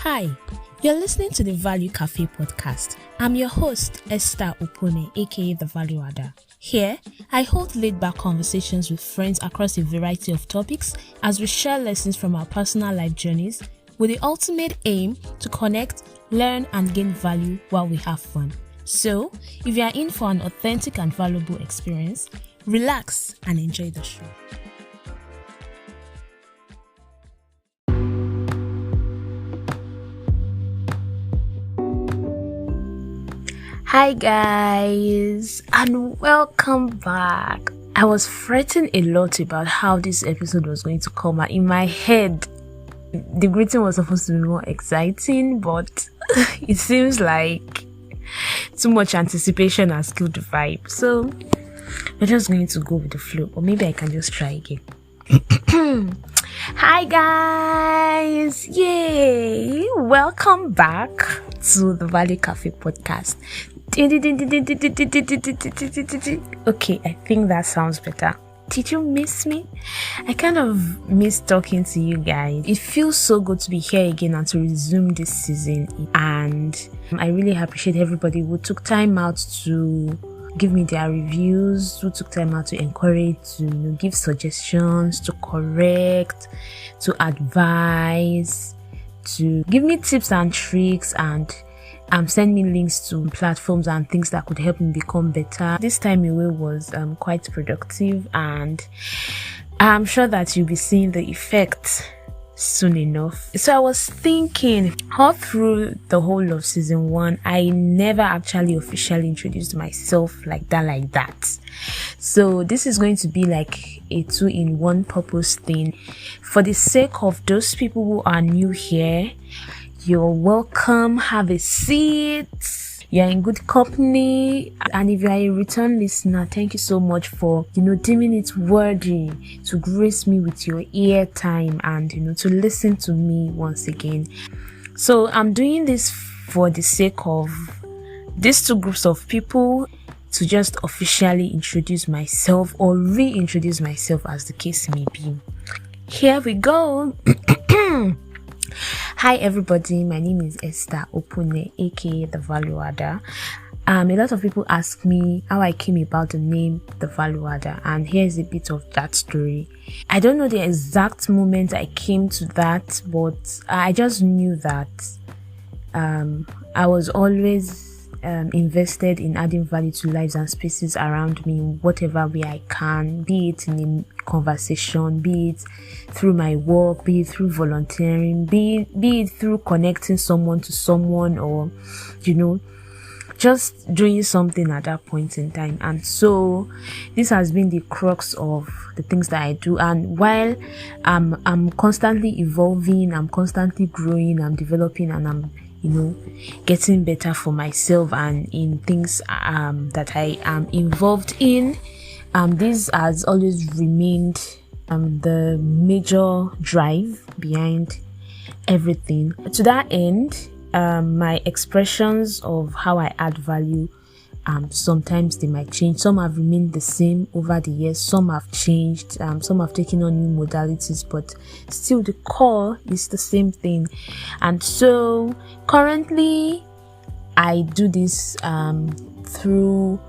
Hi, you're listening to the Value Cafe podcast. I'm your host, Esther Opone, aka The Value Adder. Here, I hold laid-back conversations with friends across a variety of topics as we share lessons from our personal life journeys with the ultimate aim to connect, learn, and gain value while we have fun. So, if you are in for an authentic and valuable experience, relax and enjoy the show. Hi guys, and welcome back. I was fretting a lot about how this episode was going to come out. In my head, the greeting was supposed to be more exciting, but it seems like too much anticipation has killed the vibe. So we're just going to go with the flow, or maybe I can just try again. Hi guys, yay! Welcome back to the Value Cafe podcast. Okay, I think that sounds better. Did you miss me? I kind of miss talking to you guys. It feels so good to be here again and to resume this season. And I really appreciate everybody who took time out to give me their reviews, who took time out to encourage, to give suggestions, to correct, to advise, to give me tips and tricks, and send me links to platforms and things that could help me become better. This time away was quite productive, and I'm sure that you'll be seeing the effect soon enough. So I was thinking, all through the whole of season 1, I never actually officially introduced myself like that. So this is going to be like a 2-in-1 purpose thing. For the sake of those people who are new here, you're welcome. Have a seat. You're in good company. And if you're a return listener, thank you so much for, deeming it worthy to grace me with your ear time and, to listen to me once again. So I'm doing this for the sake of these two groups of people, to just officially introduce myself or reintroduce myself, as the case may be. Here we go. Hi everybody, my name is Esther Opone, aka The Value Adder. A lot of people ask me how I came about the name The Value Adder, and here's a bit of that story. I don't know the exact moment I came to that, but I just knew that I was always invested in adding value to lives and spaces around me in whatever way I can, be it in a conversation, be it through my work, be it through volunteering, be it through connecting someone to someone, or just doing something at that point in time. And so this has been the crux of the things that I do. And while I'm constantly evolving, I'm constantly growing, I'm developing, and I'm getting better for myself and in things that I am involved in. This has always remained the major drive behind everything. To that end, my expressions of how I add value, sometimes they might change. Some have remained the same over the years, some have changed, some have taken on new modalities, but still the core is the same thing. And so currently I do this through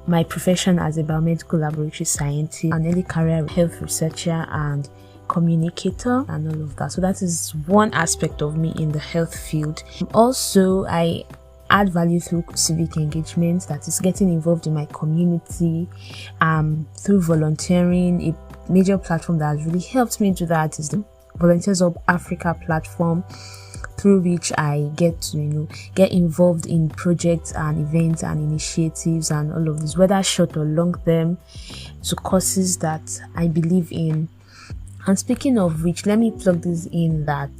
my profession as a biomedical laboratory scientist, an early career health researcher and communicator, and all of that. So that is one aspect of me in the health field. Also, I add value through civic engagement, that is getting involved in my community, through volunteering. A major platform that has really helped me do that is the Volunteers Hub Africa platform, through which I get to get involved in projects and events and initiatives and all of this, whether short or long term, to causes that I believe in. And speaking of which, let me plug this in that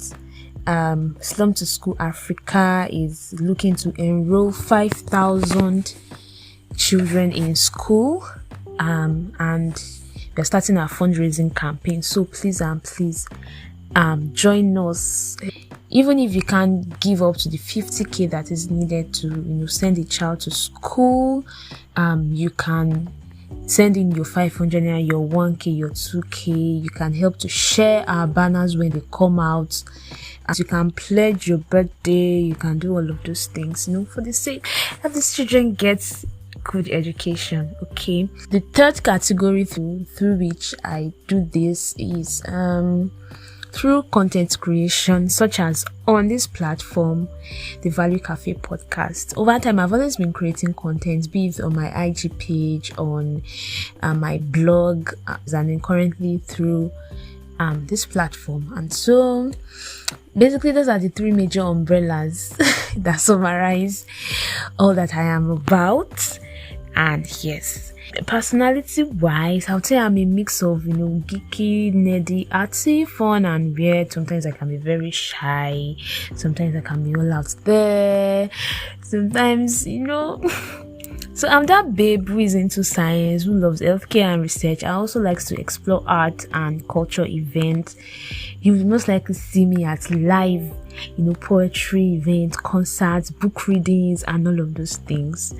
Slum to School Africa is looking to enroll 5,000 children in school, and we're starting our fundraising campaign. So please join us. Even if you can't give up to the 50k that is needed to send a child to school, you can send in your 500 naira, your 1k, your 2k. You can help to share our banners when they come out. As you can pledge your birthday, you can do all of those things, for the sake that these children get good education. Okay. The third category through which I do this is through content creation, such as on this platform, the Value Cafe podcast. Over time, I've always been creating content, be it on my IG page, on my blog, and then currently through this platform. And so basically those are the three major umbrellas that summarize all that I am about. And yes, personality wise, I would say I'm a mix of geeky, nerdy, artsy, fun and weird. Sometimes I can be very shy, sometimes I can be all out there, sometimes so I'm that babe who is into science, who loves healthcare and research. I also like to explore art and culture events. You will most likely see me at live, poetry events, concerts, book readings, and all of those things.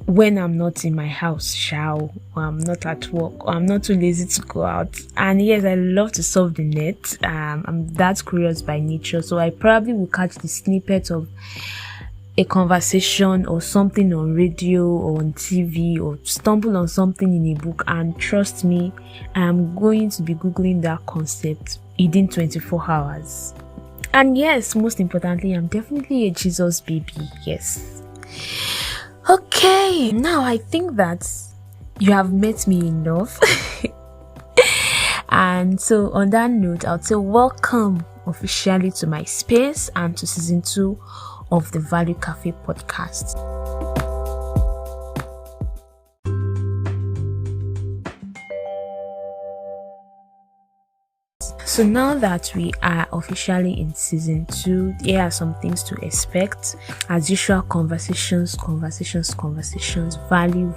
When I'm not in my house, or I'm not at work, or I'm not too lazy to go out. And yes, I love to surf the net. I'm that curious by nature, so I probably will catch the snippet of a conversation or something on radio or on TV, or stumble on something in a book, and trust me, I'm going to be googling that concept within 24 hours. And yes, most importantly, I'm definitely a Jesus baby. Yes. Okay, now I think that you have met me enough. And so on that note, I'll say welcome officially to my space and to season 2 of the Value Cafe podcast. So now that we are officially in season 2, here are some things to expect. As usual, conversations, value.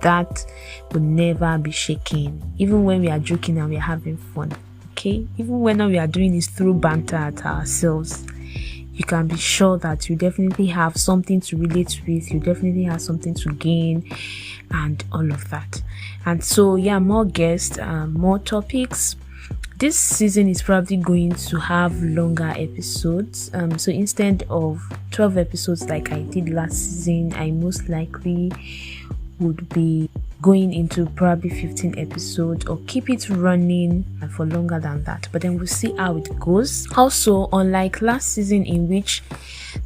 That will never be shaken. Even when we are joking and we are having fun. Okay? Even when we are doing this through banter at ourselves, you can be sure that you definitely have something to relate with. You definitely have something to gain and all of that. And so, more guests, more topics. This season is probably going to have longer episodes. So instead of 12 episodes like I did last season, I most likely would be going into probably 15 episodes, or keep it running for longer than that. But then we'll see how it goes. Also, unlike last season in which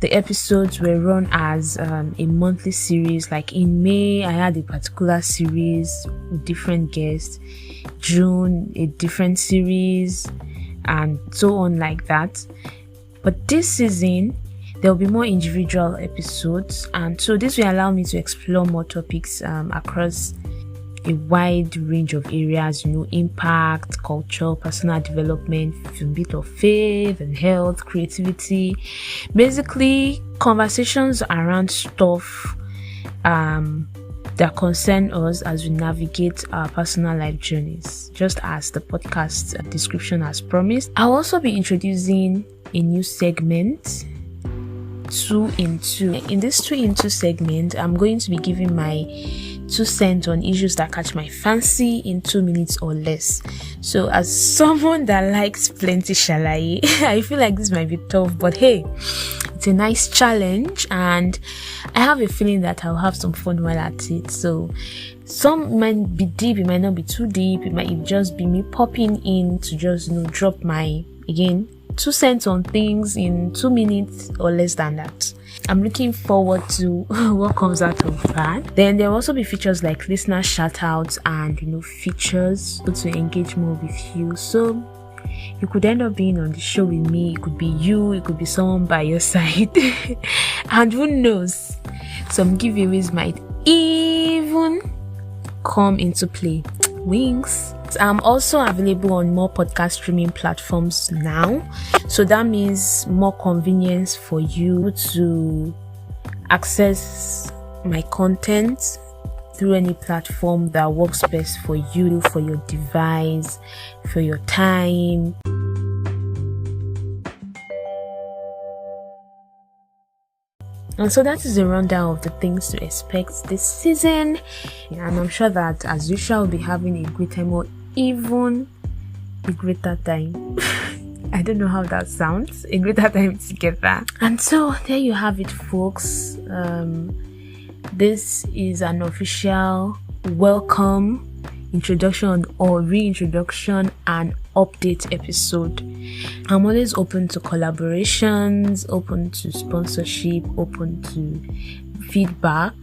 the episodes were run as a monthly series, like in May, I had a particular series with different guests. June, a different series, and so on like that. But this season, there will be more individual episodes, and so this will allow me to explore more topics across a wide range of areas, impact, culture, personal development, a bit of faith and health, creativity, basically conversations around stuff that concern us as we navigate our personal life journeys, just as the podcast description has promised. I'll also be introducing a new segment, 2 in 2. In this 2 in 2 segment, I'm going to be giving my 2 cents on issues that catch my fancy in 2 minutes or less. So as someone that likes plenty shalaye, I feel like this might be tough, but hey, it's a nice challenge, and I have a feeling that I'll have some fun while at it. So some might be deep, it might not be too deep, it might just be me popping in to just drop my 2 cents on things in 2 minutes or less than that. I'm looking forward to what comes out of that. Then there will also be features like listener shout outs and features to engage more with you. So you could end up being on the show with me. It could be you, it could be someone by your side. And who knows, some giveaways might even come into play. Winks. I'm also available on more podcast streaming platforms now, so that means more convenience for you to access my content through any platform that works best for you, for your device, for your time. And so that is a rundown of the things to expect this season. And I'm sure that as usual, we'll be having a great time, or even a greater time. I don't know how that sounds. A greater time together. And so there you have it, folks. This is an official welcome, introduction or reintroduction and update episode. I'm always open to collaborations, open to sponsorship, open to feedback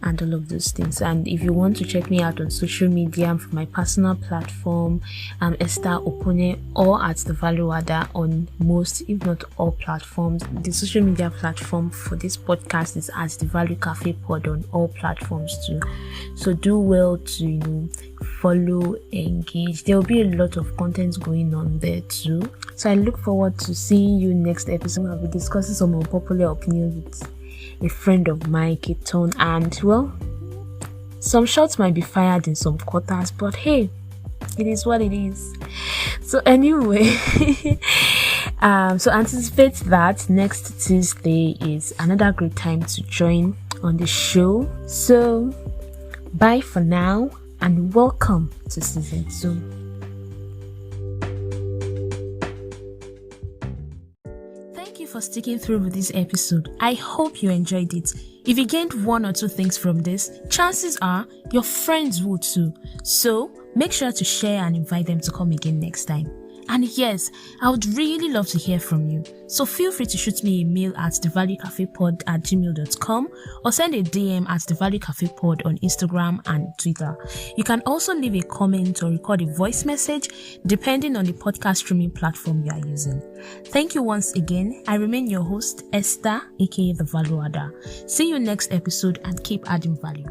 and all of those things. And if you want to check me out on social media, for my personal platform, I'm Esther Opone, or at The Value Adder on most, if not all, platforms. The social media platform for this podcast is at The Value Cafe Pod on all platforms too. So do well to follow, engage. There will be a lot of content going on there too. So I look forward to seeing you next episode. I'll be discussing some unpopular opinions with a friend of mine, Keton, and well, some shots might be fired in some quarters, but hey, it is what it is. So anyway, so anticipate that next Tuesday is another great time to join on the show. So bye for now and welcome to season 2. For sticking through with this episode. I hope you enjoyed it. If you gained 1 or 2 things from this, chances are your friends will too. So make sure to share and invite them to come again next time. And yes, I would really love to hear from you. So feel free to shoot me a mail at thevaluecafepod@gmail.com or send a DM at thevaluecafepod on Instagram and Twitter. You can also leave a comment or record a voice message depending on the podcast streaming platform you are using. Thank you once again. I remain your host, Esther, aka The Value Adder. See you next episode and keep adding value.